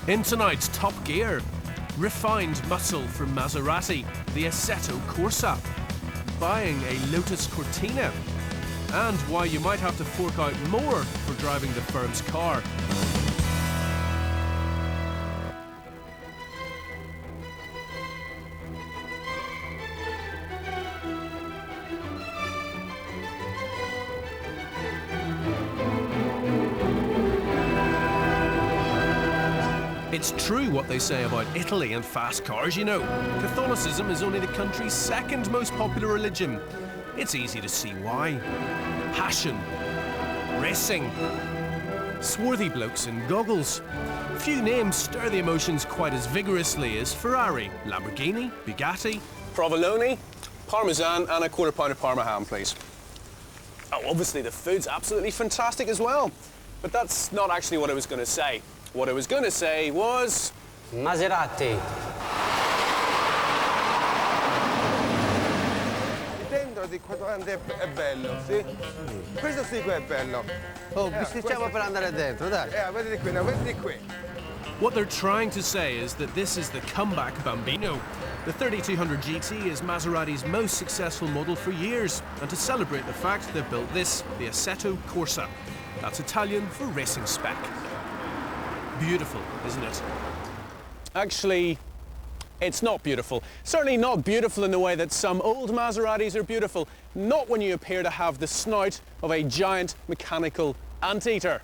In tonight's Top Gear, refined muscle from Maserati, the Assetto Corsa, buying a Lotus Cortina, and why you might have to fork out more for driving the firm's car. It's true what they say about Italy and fast cars, you know. Catholicism is only the country's second most popular religion. It's easy to see why. Passion, racing, swarthy blokes in goggles. Few names stir the emotions quite as vigorously as Ferrari, Lamborghini, Bugatti. Provolone, Parmesan and a quarter pound of Parma ham, please. Oh, obviously the food's absolutely fantastic as well. But that's not actually what I was going to say. What I was going to say was... Maserati. Dentro di qua davanti è bello, sì? Questo sì qua è bello. Oh, bisticciamo per andare dentro, dai. Vedete qui, no, vedete qui. What they're trying to say is that this is the comeback Bambino. The 3200 GT is Maserati's most successful model for years, and to celebrate the fact they've built this, the Assetto Corsa. That's Italian for racing spec. Beautiful, isn't it? Actually, it's not beautiful. Certainly not beautiful in the way that some old Maseratis are beautiful. Not when you appear to have the snout of a giant mechanical anteater.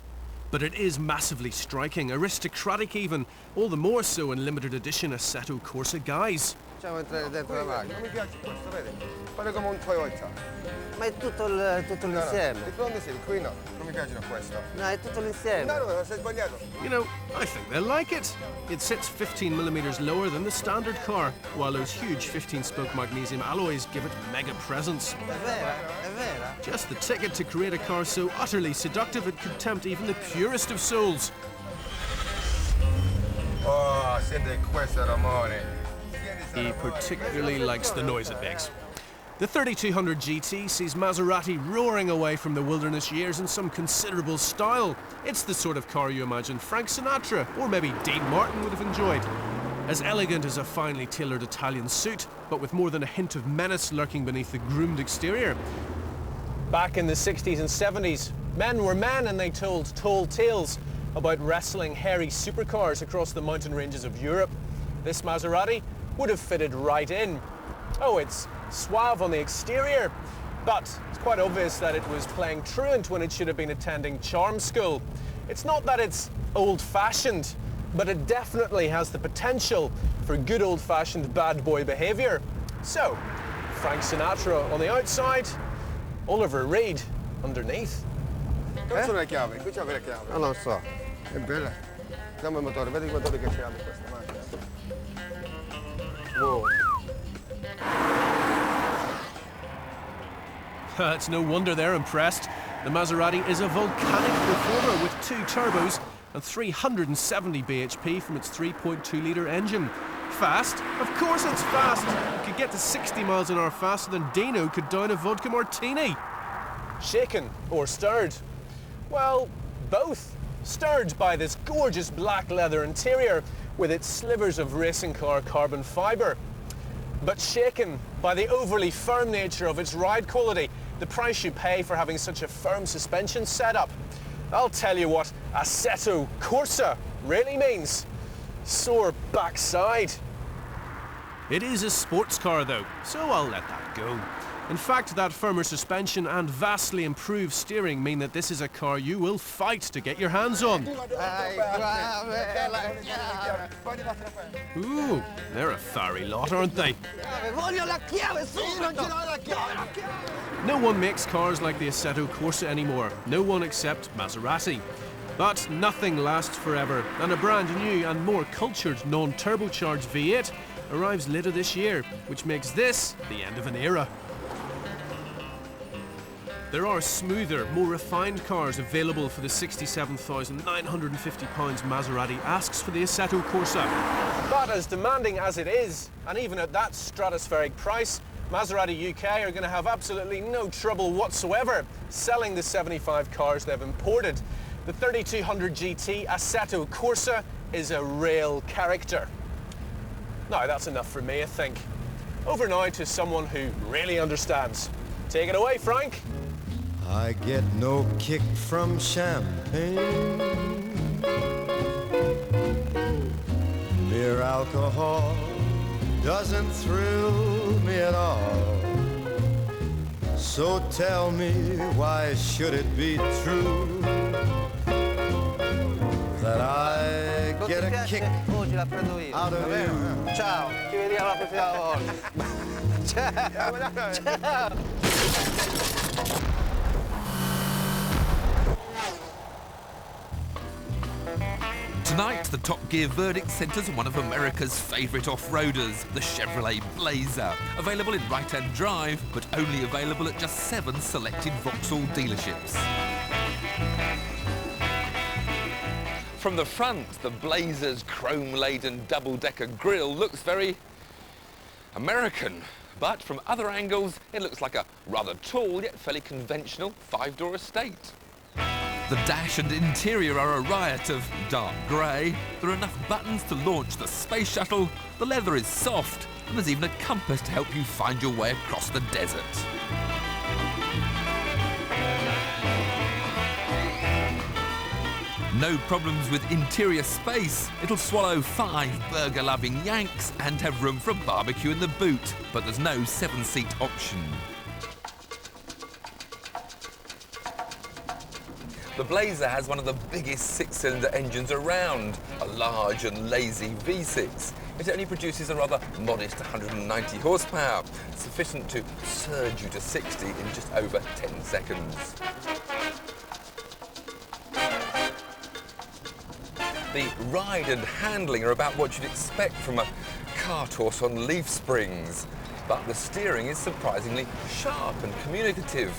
But it is massively striking, aristocratic even, all the more so in limited edition Assetto Corsa guise. Facciamo entrare dentro la macchina. Non mi piace questo, vedi? Pare come un Toyota. Ma è tutto l'insieme. Di fronte sì, qui no. Non mi piace questo. No, è tutto l'insieme. No, sei sbagliato. You know, I think they'll like it. It sits 15mm lower than the standard car, while those huge 15-spoke magnesium alloys give it mega presence. È vera, è vera. Just the ticket to create a car so utterly seductive it could tempt even the purest of souls. Oh, senti questo rumore. He particularly likes the noise it makes. The 3200 GT sees Maserati roaring away from the wilderness years in some considerable style. It's the sort of car you imagine Frank Sinatra or maybe Dean Martin would have enjoyed. As elegant as a finely tailored Italian suit, but with more than a hint of menace lurking beneath the groomed exterior. Back in the 60s and 70s, men were men and they told tall tales about wrestling hairy supercars across the mountain ranges of Europe. This Maserati would have fitted right in. Oh, it's suave on the exterior, but it's quite obvious that it was playing truant when it should have been attending charm school. It's not that it's old-fashioned, but it definitely has the potential for good old-fashioned bad boy behaviour. So, Frank Sinatra on the outside, Oliver Reed underneath. Dove sono le chiavi? Qui c'è le chiavi. Non lo so. È bella. Dammi il motore, vedi il motore che c'è in questa macchina. Wow. It's no wonder they're impressed. The Maserati is a volcanic performer with 2 turbos and 370 bhp from its 3.2-litre engine. Fast? Of course it's fast! It could get to 60 miles an hour faster than Dino could down a vodka martini. Shaken or stirred? Well, both. Stirred by this gorgeous black leather interior with its slivers of racing car carbon fibre. But shaken by the overly firm nature of its ride quality, the price you pay for having such a firm suspension setup. I'll tell you what Assetto Corsa really means. Sore backside. It is a sports car though, so I'll let that go. In fact, that firmer suspension and vastly improved steering mean that this is a car you will fight to get your hands on. Ooh, they're a fiery lot, aren't they? No one makes cars like the Assetto Corsa anymore. No one except Maserati. But nothing lasts forever, and a brand new and more cultured non-turbocharged V8 arrives later this year, which makes this the end of an era. There are smoother, more refined cars available for the £67,950 Maserati asks for the Assetto Corsa. But as demanding as it is, and even at that stratospheric price, Maserati UK are going to have absolutely no trouble whatsoever selling the 75 cars they've imported. The 3200 GT Assetto Corsa is a real character. Now, that's enough for me, I think. Over now to someone who really understands. Take it away, Frank. I get no kick from champagne. Mere alcohol doesn't thrill me at all. So tell me, why should it be true that I Non get ti a piace? kick Oggi la prendo io. out Va of bene? you? Ciao, ci vediamo la prossima volta. Ciao. Ciao. Tonight, the Top Gear verdict centres on one of America's favourite off-roaders, the Chevrolet Blazer. Available in right-hand drive, but only available at just 7 selected Vauxhall dealerships. From the front, the Blazer's chrome-laden double-decker grille looks very American. But from other angles, it looks like a rather tall yet fairly conventional 5-door estate. The dash and interior are a riot of dark grey. There are enough buttons to launch the space shuttle, the leather is soft, and there's even a compass to help you find your way across the desert. No problems with interior space. It'll swallow 5 burger-loving Yanks and have room for a barbecue in the boot, but there's no 7-seat option. The Blazer has one of the biggest 6-cylinder engines around, a large and lazy V6. It only produces a rather modest 190 horsepower, sufficient to surge you to 60 in just over 10 seconds. The ride and handling are about what you'd expect from a cart horse on leaf springs. But the steering is surprisingly sharp and communicative.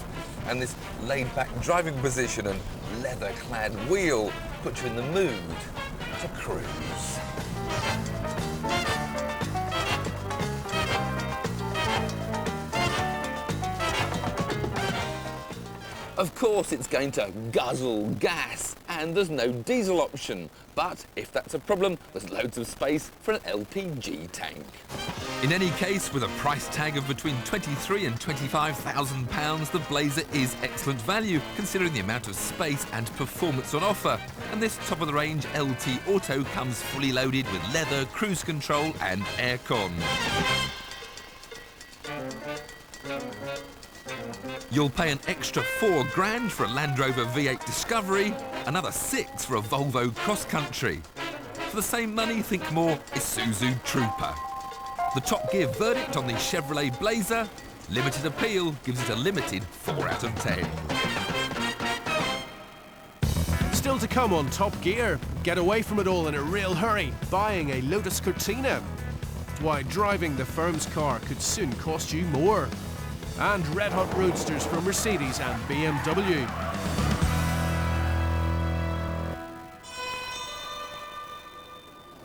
And this laid-back driving position and leather-clad wheel put you in the mood to cruise. Of course, it's going to guzzle gas, and there's no diesel option. But if that's a problem, there's loads of space for an LPG tank. In any case, with a price tag of between £23,000 and £25,000, the Blazer is excellent value, considering the amount of space and performance on offer. And this top-of-the-range LT Auto comes fully loaded with leather, cruise control and aircon. You'll pay an extra £4,000 for a Land Rover V8 Discovery, another £6,000 for a Volvo Cross Country. For the same money, think more Isuzu Trooper. The Top Gear verdict on the Chevrolet Blazer, limited appeal, gives it a limited 4 out of 10. Still to come on Top Gear. Get away from it all in a real hurry, buying a Lotus Cortina. Why driving the firm's car could soon cost you more. And red-hot roadsters from Mercedes and BMW.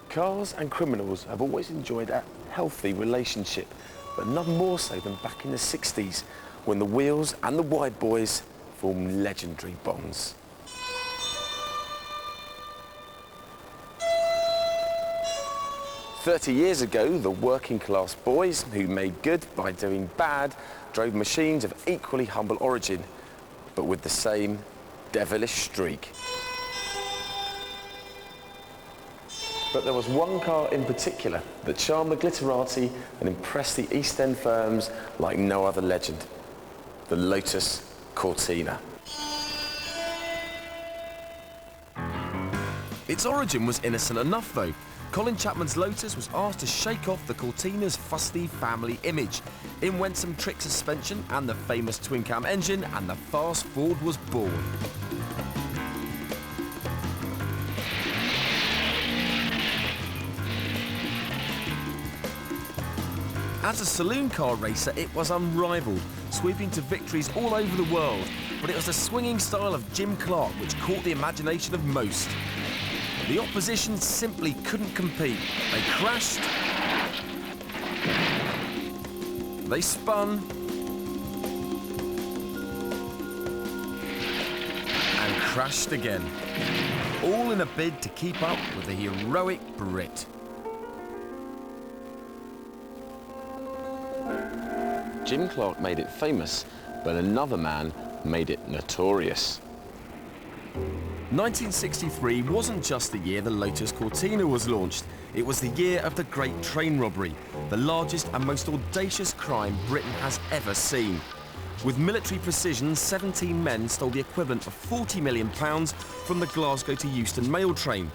Cars and criminals have always enjoyed a healthy relationship, but none more so than back in the 60s, when the Wheels and the Wide Boys formed legendary bonds. "30 years ago, the working class boys who made good by doing bad drove machines of equally humble origin, but with the same devilish streak. But there was one car in particular that charmed the glitterati and impressed the East End firms like no other legend, the Lotus Cortina. Its origin was innocent enough, though. Colin Chapman's Lotus was asked to shake off the Cortina's fusty family image. In went some trick suspension and the famous twin-cam engine, and the fast Ford was born. As a saloon car racer, it was unrivaled, sweeping to victories all over the world. But it was the swinging style of Jim Clark which caught the imagination of most. The opposition simply couldn't compete. They crashed, they spun, and crashed again. All in a bid to keep up with the heroic Brit. Jim Clark made it famous, but another man made it notorious. 1963 wasn't just the year the Lotus Cortina was launched. It was the year of the Great Train Robbery, the largest and most audacious crime Britain has ever seen. With military precision, 17 men stole the equivalent of £40 million from the Glasgow to Euston mail train.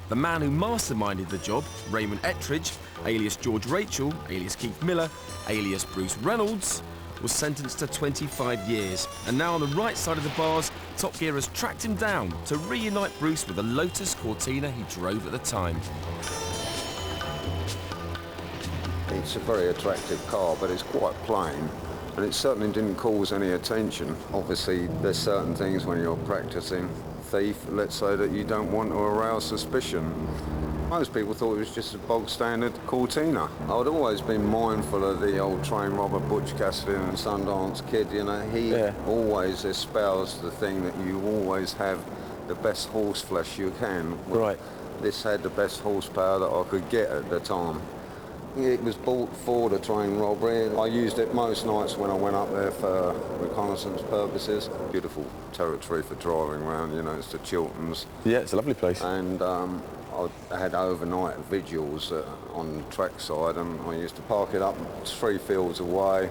The man who masterminded the job, Raymond Ettridge, alias George Rachel, alias Keith Miller, alias Bruce Reynolds, was sentenced to 25 years. And now on the right side of the bars, Top Gear has tracked him down to reunite Bruce with the Lotus Cortina he drove at the time. It's a very attractive car, but it's quite plain. And it certainly didn't cause any attention. Obviously, there's certain things when you're practicing thief, let's say, that you don't want to arouse suspicion. Most people thought it was just a bog standard Cortina. I'd always been mindful of the old train robber Butch Cassidy and Sundance Kid, you know. He always espoused the thing that you always have the best horse flesh you can. Right. This had the best horsepower that I could get at the time. It was bought for the train robbery. I used it most nights when I went up there for reconnaissance purposes. Beautiful territory for driving around, you know, it's the Chilterns. Yeah, it's a lovely place. And I had overnight vigils on trackside, and I used to park it up 3 fields away.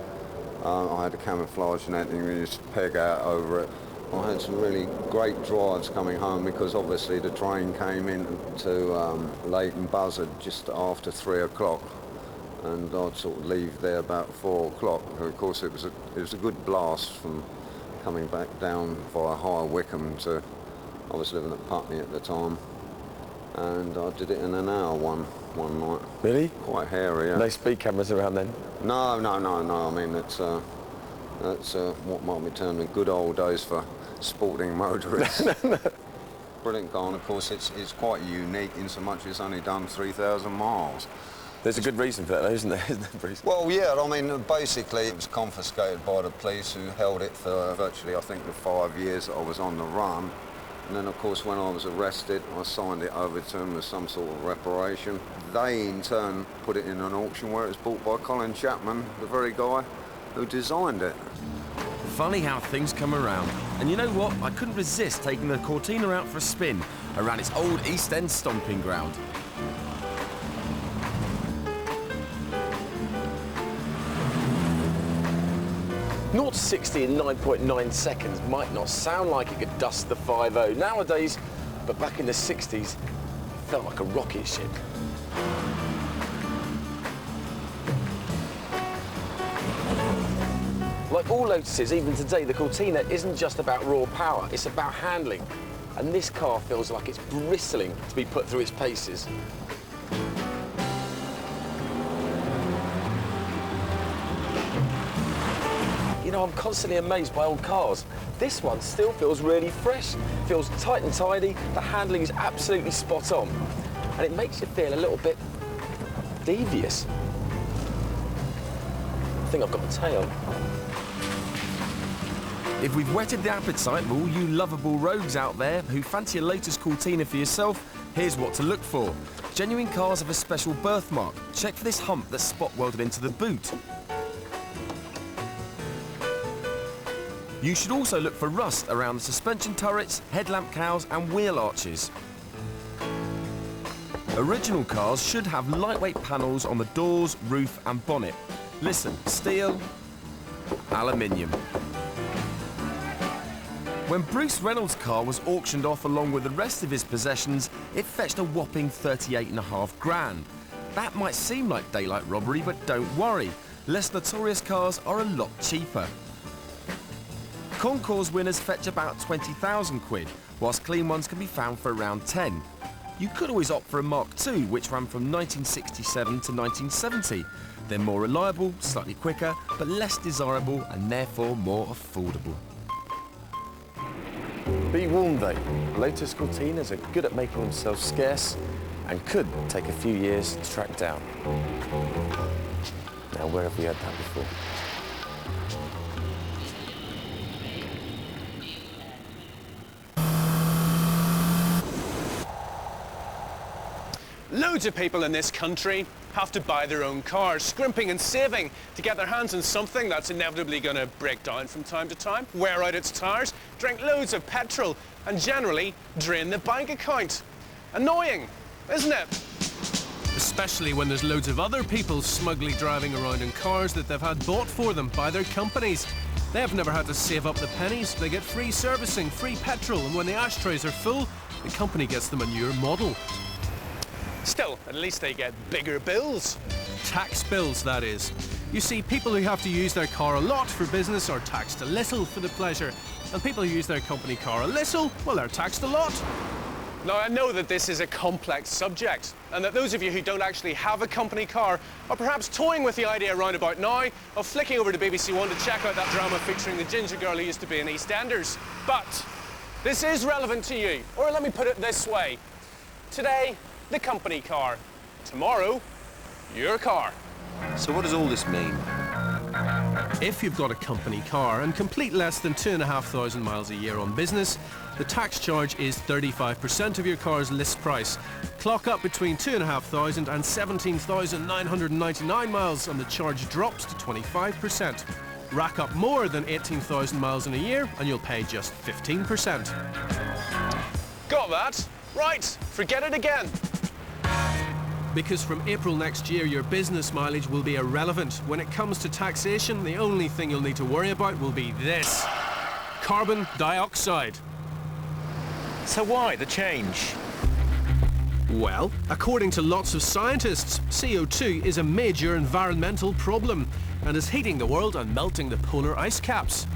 I had a camouflage netting, we used to peg out over it. I had some really great drives coming home because obviously the train came in to Leighton Buzzard just after 3 o'clock. And I'd sort of leave there about 4 o'clock. Of course, it was a good blast from coming back down via High Wycombe to, I was living at Putney at the time, and I did it in an hour one night. Really? Quite hairy, yeah. No speed cameras around then? No. I mean, that's what might be termed the good old days for sporting motorists. Brilliant car, and of course it's quite unique in so much it's only done 3,000 miles. There's a good reason for that, though, isn't there? Bruce? Well, yeah, I mean, basically it was confiscated by the police, who held it for virtually, I think, the 5 years that I was on the run. And then, of course, when I was arrested, I signed it over to them as some sort of reparation. They, in turn, put it in an auction where it was bought by Colin Chapman, the very guy who designed it. Funny how things come around. And you know what? I couldn't resist taking the Cortina out for a spin around its old East End stomping ground. 0 to 60 in 9.9 seconds might not sound like it could dust the 5.0 nowadays, but back in the 60s, it felt like a rocket ship. Like all Lotuses, even today, the Cortina isn't just about raw power, it's about handling. And this car feels like it's bristling to be put through its paces. You know, I'm constantly amazed by old cars. This one still feels really fresh, feels tight and tidy, the handling is absolutely spot on. And it makes you feel a little bit devious. I think I've got a tail. If we've whetted the appetite of all you lovable rogues out there who fancy a Lotus Cortina for yourself, here's what to look for. Genuine cars have a special birthmark. Check for this hump that's spot welded into the boot. You should also look for rust around the suspension turrets, headlamp cowls and wheel arches. Original cars should have lightweight panels on the doors, roof and bonnet. Listen, steel, aluminium. When Bruce Reynolds' car was auctioned off along with the rest of his possessions, it fetched a whopping 38.5 grand. That might seem like daylight robbery, but don't worry. Less notorious cars are a lot cheaper. Concours winners fetch about 20,000 quid, whilst clean ones can be found for around 10. You could always opt for a Mark II, which ran from 1967 to 1970. They're more reliable, slightly quicker, but less desirable and therefore more affordable. Be warned though, Lotus Cortinas are good at making themselves scarce and could take a few years to track down. Now, where have we had that before? Loads of people in this country have to buy their own cars, scrimping and saving to get their hands on something that's inevitably going to break down from time to time, wear out its tyres, drink loads of petrol, and generally drain the bank account. Annoying, isn't it? Especially when there's loads of other people smugly driving around in cars that they've had bought for them by their companies. They have never had to save up the pennies. They get free servicing, free petrol, and when the ashtrays are full, the company gets them a newer model. Still, at least they get bigger bills. Tax bills, that is. You see, people who have to use their car a lot for business are taxed a little for the pleasure. And people who use their company car a little, well, they're taxed a lot. Now, I know that this is a complex subject, and that those of you who don't actually have a company car are perhaps toying with the idea around about now of flicking over to BBC One to check out that drama featuring the ginger girl who used to be in EastEnders. But this is relevant to you. Or let me put it this way. Today, the company car. Tomorrow, your car. So what does all this mean? If you've got a company car and complete less than 2,500 miles a year on business, the tax charge is 35% of your car's list price. Clock up between 2,500 and 17,999 miles and the charge drops to 25%. Rack up more than 18,000 miles in a year and you'll pay just 15%. Got that? Right, forget it again. Because from April next year, your business mileage will be irrelevant. When it comes to taxation, the only thing you'll need to worry about will be this: carbon dioxide. So why the change? Well, according to lots of scientists, CO2 is a major environmental problem and is heating the world and melting the polar ice caps.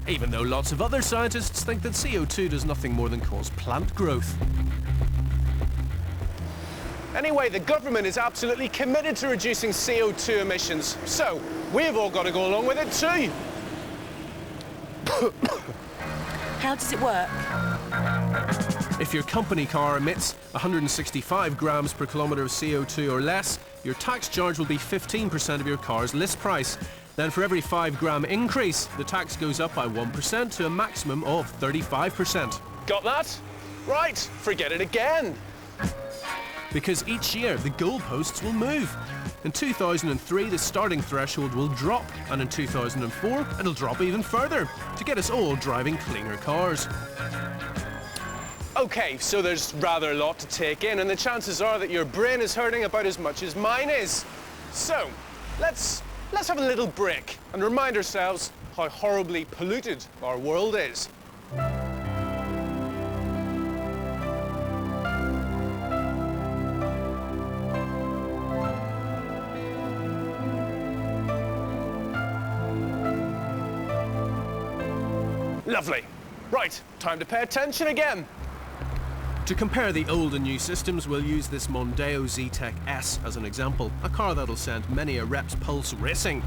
Even though lots of other scientists think that CO2 does nothing more than cause plant growth. Anyway, the government is absolutely committed to reducing CO2 emissions, so we've all got to go along with it too. How does it work? If your company car emits 165 grams per kilometre of CO2 or less, your tax charge will be 15% of your car's list price. Then for every 5 gram increase, the tax goes up by 1% to a maximum of 35%. Got that? Right, forget it again. Because each year the goalposts will move. In 2003 the starting threshold will drop, and in 2004 it'll drop even further to get us all driving cleaner cars. Okay, so there's rather a lot to take in, and the chances are that your brain is hurting about as much as mine is. So, let's have a little break and remind ourselves how horribly polluted our world is. Lovely. Right, time to pay attention again. To compare the old and new systems, we'll use this Mondeo Z-Tech S as an example, a car that'll send many a rep's pulse racing.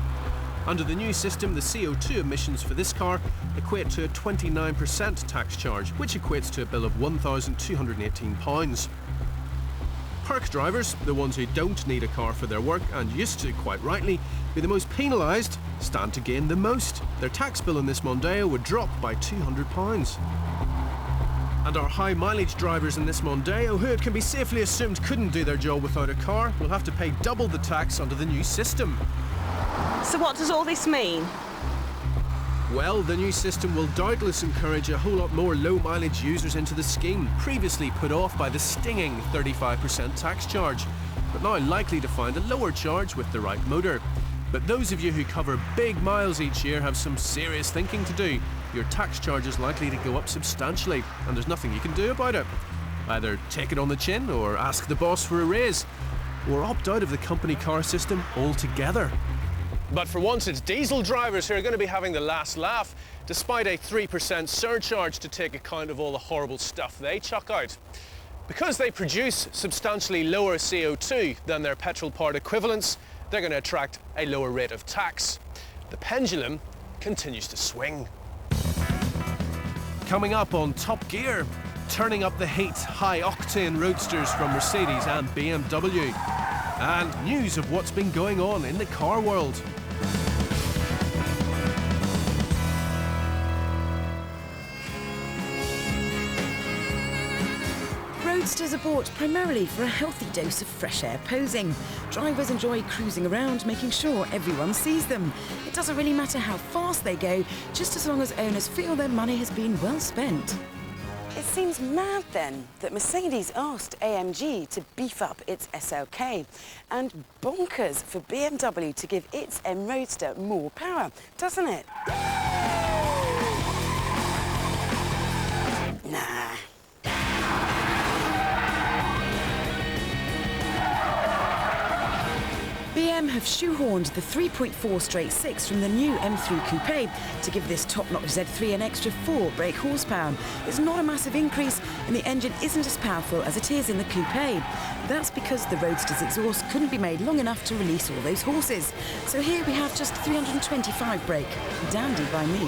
Under the new system, the CO2 emissions for this car equate to a 29% tax charge, which equates to a bill of £1,218. Perk drivers, the ones who don't need a car for their work and used to, quite rightly, be the most penalised, stand to gain the most. Their tax bill in this Mondeo would drop by £200. And our high mileage drivers in this Mondeo, who it can be safely assumed couldn't do their job without a car, will have to pay double the tax under the new system. So what does all this mean? Well, the new system will doubtless encourage a whole lot more low mileage users into the scheme, previously put off by the stinging 35% tax charge, but now likely to find a lower charge with the right motor. But those of you who cover big miles each year have some serious thinking to do. Your tax charge is likely to go up substantially, and there's nothing you can do about it. Either take it on the chin, or ask the boss for a raise, or opt out of the company car system altogether. But for once, it's diesel drivers who are going to be having the last laugh, despite a 3% surcharge to take account of all the horrible stuff they chuck out. Because they produce substantially lower CO2 than their petrol-powered equivalents, they're going to attract a lower rate of tax. The pendulum continues to swing. Coming up on Top Gear, turning up the heat, high-octane roadsters from Mercedes and BMW. And news of what's been going on in the car world. Road Roadsters are bought primarily for a healthy dose of fresh air posing. Drivers enjoy cruising around, making sure everyone sees them. It doesn't really matter how fast they go, just as long as owners feel their money has been well spent. It seems mad then that Mercedes asked AMG to beef up its SLK, and bonkers for BMW to give its M Roadster more power, doesn't it? Nah. BM have shoehorned the 3.4 straight 6 from the new M3 Coupe to give this top-notch Z3 an extra 4 brake horsepower. It's not a massive increase, and the engine isn't as powerful as it is in the Coupe. That's because the Roadster's exhaust couldn't be made long enough to release all those horses. So here we have just 325 brake. Dandy by me.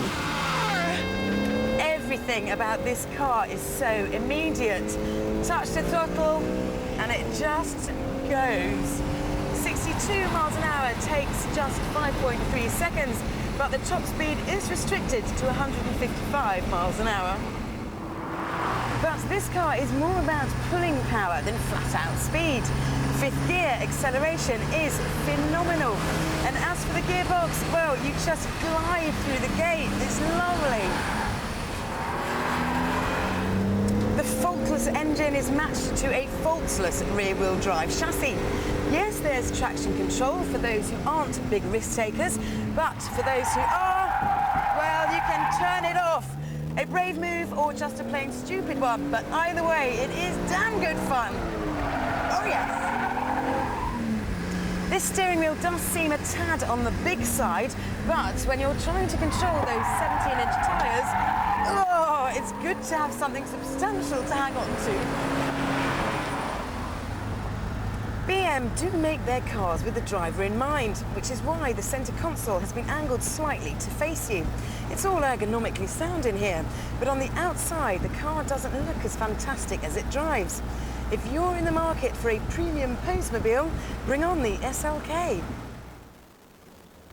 Everything about this car is so immediate. Touch the throttle and it just goes. 62 miles an hour takes just 5.3 seconds, but the top speed is restricted to 155 miles an hour. But this car is more about pulling power than flat-out speed. Fifth gear acceleration is phenomenal. And as for the gearbox, well, you just glide through the gate. It's lovely. The faultless engine is matched to a faultless rear-wheel drive chassis. Yes, there's traction control for those who aren't big risk takers, but for those who are, well, you can turn it off. A brave move or just a plain stupid one, but either way, it is damn good fun. Oh yes. This steering wheel does seem a tad on the big side, but when you're trying to control those 17-inch tyres, oh, it's good to have something substantial to hang on to. BM do make their cars with the driver in mind, which is why the centre console has been angled slightly to face you. It's all ergonomically sound in here, but on the outside, the car doesn't look as fantastic as it drives. If you're in the market for a premium postmobile, bring on the SLK.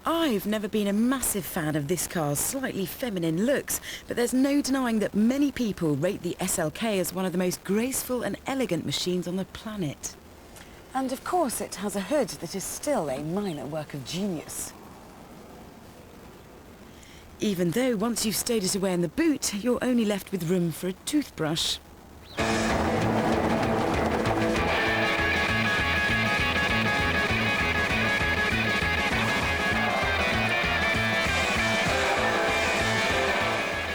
I've never been a massive fan of this car's slightly feminine looks, but there's no denying that many people rate the SLK as one of the most graceful and elegant machines on the planet. And of course it has a hood that is still a minor work of genius. Even though once you've stowed it away in the boot, you're only left with room for a toothbrush.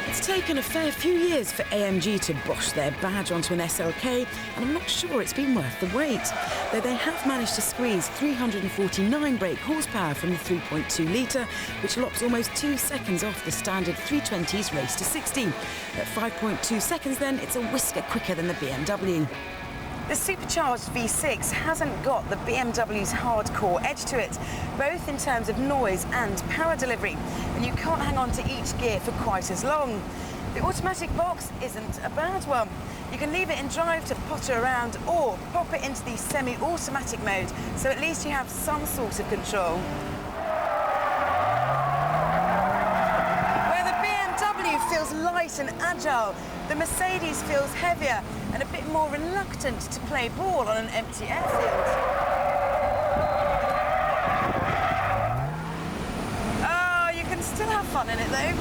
It's taken a fair few years for AMG to bosh their badge onto an SLK, and I'm not sure it's been worth the wait, though they have managed to squeeze 349 brake horsepower from the 3.2 litre, which lops almost 2 seconds off the standard 320's race to 60. At 5.2 seconds then, it's a whisker quicker than the BMW. The supercharged V6 hasn't got the BMW's hardcore edge to it, both in terms of noise and power delivery, and you can't hang on to each gear for quite as long. The automatic box isn't a bad one. You can leave it in drive to potter around or pop it into the semi-automatic mode, so at least you have some sort of control. Where the BMW feels light and agile, the Mercedes feels heavier and a bit more reluctant to play ball on an empty airfield. Oh, you can still have fun in it though.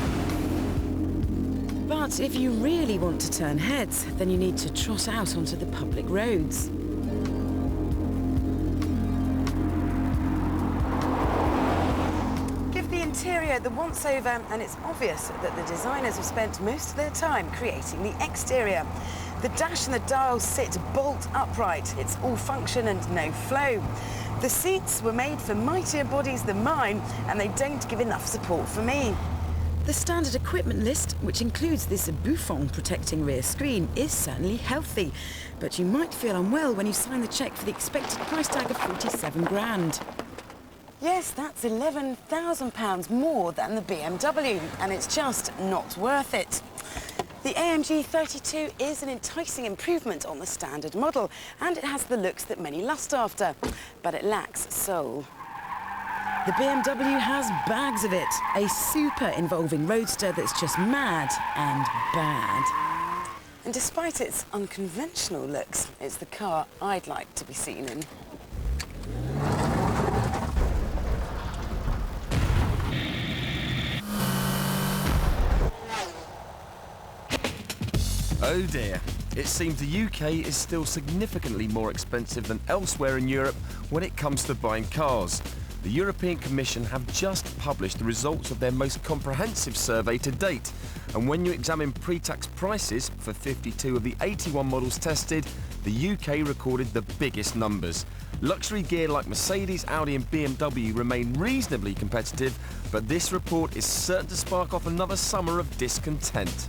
But if you really want to turn heads, then you need to trot out onto the public roads. Give the interior the once-over, and it's obvious that the designers have spent most of their time creating the exterior. The dash and the dials sit bolt upright. It's all function and no flow. The seats were made for mightier bodies than mine, and they don't give enough support for me. The standard equipment list, which includes this Buffon protecting rear screen, is certainly healthy, but you might feel unwell when you sign the cheque for the expected price tag of 47 grand. Yes, that's £11,000 more than the BMW, and it's just not worth it. The AMG 32 is an enticing improvement on the standard model, and it has the looks that many lust after, but it lacks soul. The BMW has bags of it, a super involving roadster that's just mad and bad. And despite its unconventional looks, it's the car I'd like to be seen in. Oh dear. It seems the UK is still significantly more expensive than elsewhere in Europe when it comes to buying cars. The European Commission have just published the results of their most comprehensive survey to date. And when you examine pre-tax prices for 52 of the 81 models tested, the UK recorded the biggest numbers. Luxury gear like Mercedes, Audi and BMW remain reasonably competitive, but this report is certain to spark off another summer of discontent.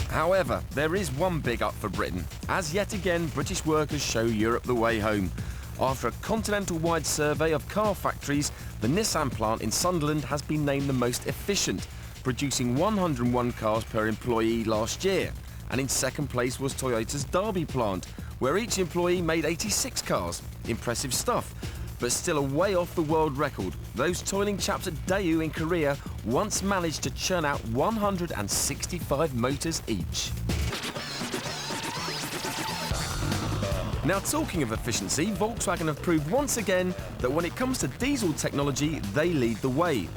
However, there is one big up for Britain, as yet again British workers show Europe the way home. After a continental-wide survey of car factories, the Nissan plant in Sunderland has been named the most efficient, producing 101 cars per employee last year. And in second place was Toyota's Derby plant, where each employee made 86 cars. Impressive stuff, but still a way off the world record. Those toiling chaps at Daewoo in Korea once managed to churn out 165 motors each. Now, talking of efficiency, Volkswagen have proved once again that when it comes to diesel technology, they lead the way.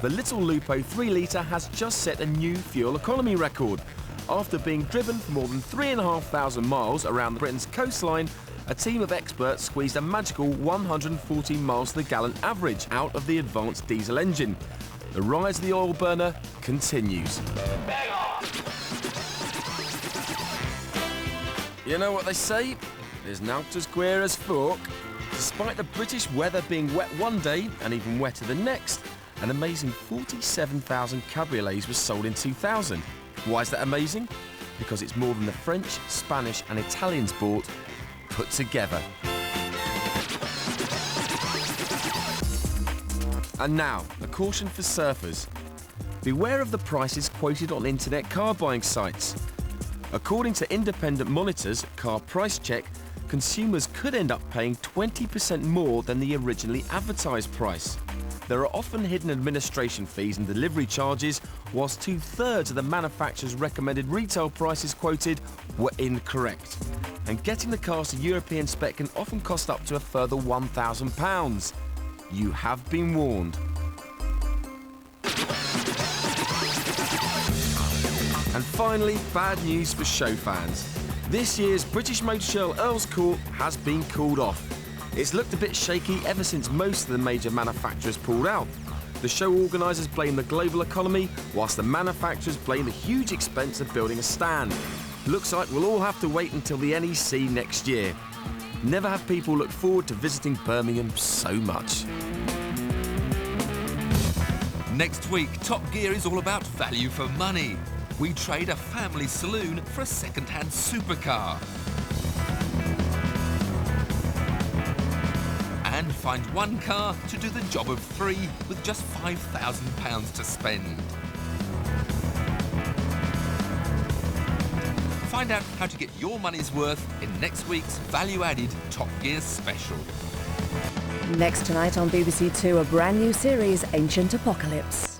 The Little Lupo 3-litre has just set a new fuel economy record. After being driven for more than 3,500 miles around Britain's coastline, a team of experts squeezed a magical 114 miles to the gallon average out of the advanced diesel engine. The rise of the oil burner continues. You know what they say? There's naught as queer as folk. Despite the British weather being wet one day and even wetter the next, an amazing 47,000 cabriolets was sold in 2000. Why is that amazing? Because it's more than the French, Spanish and Italians bought put together. And now, a caution for surfers. Beware of the prices quoted on internet car buying sites. According to independent monitors, Car Price Check, consumers could end up paying 20% more than the originally advertised price. There are often hidden administration fees and delivery charges, whilst 2/3 of the manufacturer's recommended retail prices quoted were incorrect. And getting the cars to European spec can often cost up to a further £1,000. You have been warned. And finally, bad news for show fans. This year's British Motor Show Earls Court has been called off. It's looked a bit shaky ever since most of the major manufacturers pulled out. The show organisers blame the global economy, whilst the manufacturers blame the huge expense of building a stand. Looks like we'll all have to wait until the NEC next year. Never have people look forward to visiting Birmingham so much. Next week, Top Gear is all about value for money. We trade a family saloon for a second-hand supercar. And find one car to do the job of three with just £5,000 to spend. Find out how to get your money's worth in next week's value-added Top Gear special. Next tonight on BBC Two, a brand new series, Ancient Apocalypse.